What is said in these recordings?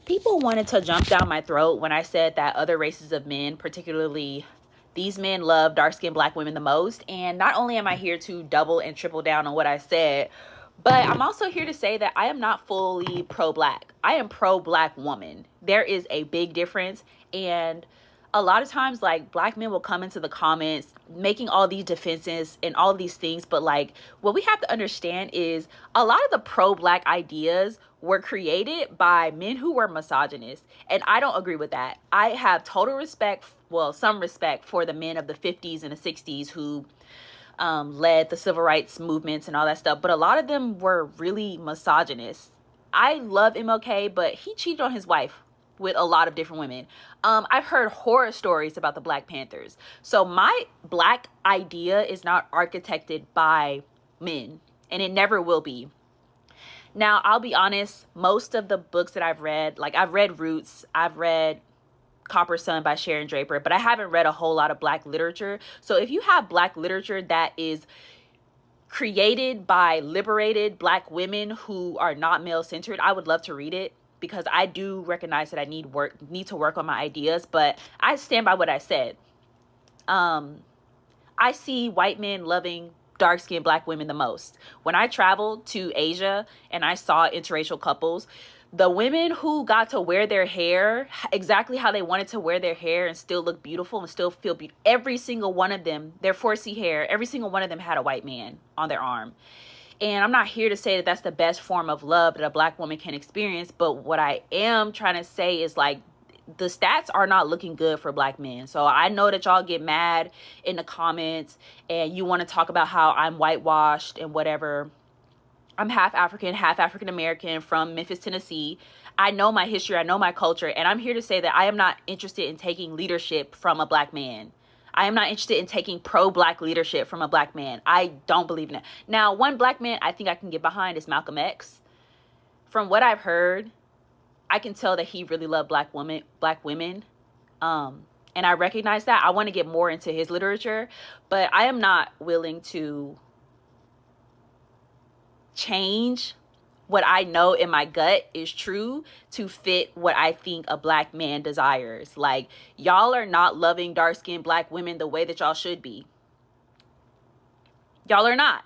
People wanted to jump down my throat when I said that other races of men, particularly these men, love dark-skinned black women the most. And not only am I here to double and triple down on what I said, but I'm also here to say that I am not fully pro-black. I am pro-black woman. There is a big difference. And a lot of times, like, black men will come into the comments making all these defenses and all of these things, but like, what we have to understand is a lot of the pro-black ideas were created by men who were misogynist, and I don't agree with that. I have total respect, well, some respect for the men of the 50s and the 60s who led the civil rights movements and all that stuff, but a lot of them were really misogynist. I love MLK, but he cheated on his wife with a lot of different women. I've heard horror stories about the Black Panthers. So my black idea is not architected by men, and it never will be. Now, I'll be honest, most of the books that I've read, like I've read Roots, I've read Copper Sun by Sharon Draper, but I haven't read a whole lot of black literature. So if you have black literature that is created by liberated black women who are not male-centered, I would love to read it, because I do recognize that I need to work on my ideas, but I stand by what I said. I see white men loving dark-skinned black women the most. When I traveled to Asia and I saw interracial couples, the women who got to wear their hair exactly how they wanted to wear their hair and still look beautiful and still feel beautiful, every single one of them, their 4C hair, every single one of them had a white man on their arm. And I'm not here to say that that's the best form of love that a black woman can experience. But what I am trying to say is, like, the stats are not looking good for black men. So I know that y'all get mad in the comments and you want to talk about how I'm whitewashed and whatever. I'm half African, half African American from Memphis, Tennessee. I know my history, I know my culture, and I'm here to say that I am not interested in taking leadership from a black man. I am not interested in taking pro-black leadership from a black man. I don't believe in it. Now, one black man I think I can get behind is Malcolm X. From what I've heard, I can tell that he really loved black women. And I recognize that. I want to get more into his literature, but I am not willing to change what I know in my gut is true to fit what I think a black man desires. Like, y'all are not loving dark-skinned black women the way that y'all should be. Y'all are not.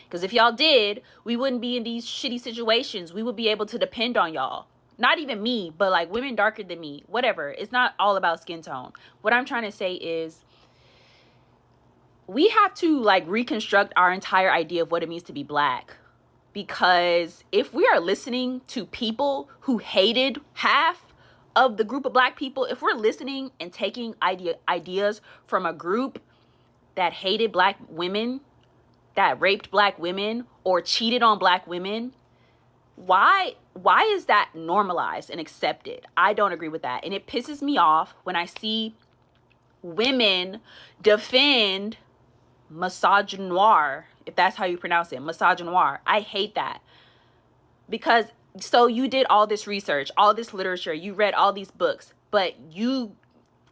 Because if y'all did, we wouldn't be in these shitty situations. We would be able to depend on y'all. Not even me, but like women darker than me. Whatever. It's not all about skin tone. What I'm trying to say is we have to like reconstruct our entire idea of what it means to be black. Because if we are listening to people who hated half of the group of black people, if we're listening and taking ideas from a group that hated black women, that raped black women or cheated on black women, why is that normalized and accepted? I don't agree with that. And it pisses me off when I see women defend misogynoir, if that's how you pronounce it, misogynoir. I hate that. Because, so you did all this research, all this literature, you read all these books, but you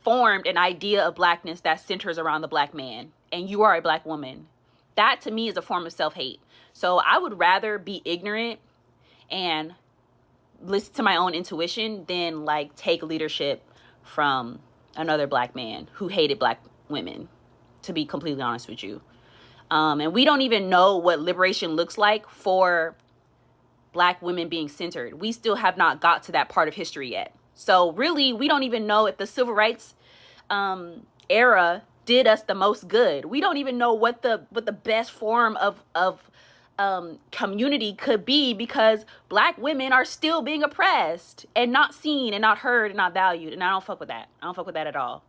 formed an idea of blackness that centers around the black man, and you are a black woman. That to me is a form of self-hate. So I would rather be ignorant and listen to my own intuition than like take leadership from another black man who hated black women, to be completely honest with you. And we don't even know what liberation looks like for black women being centered. We still have not got to that part of history yet. So really, we don't even know if the civil rights era did us the most good. We don't even know what the best form of community could be, because black women are still being oppressed and not seen and not heard and not valued. And I don't fuck with that. I don't fuck with that at all.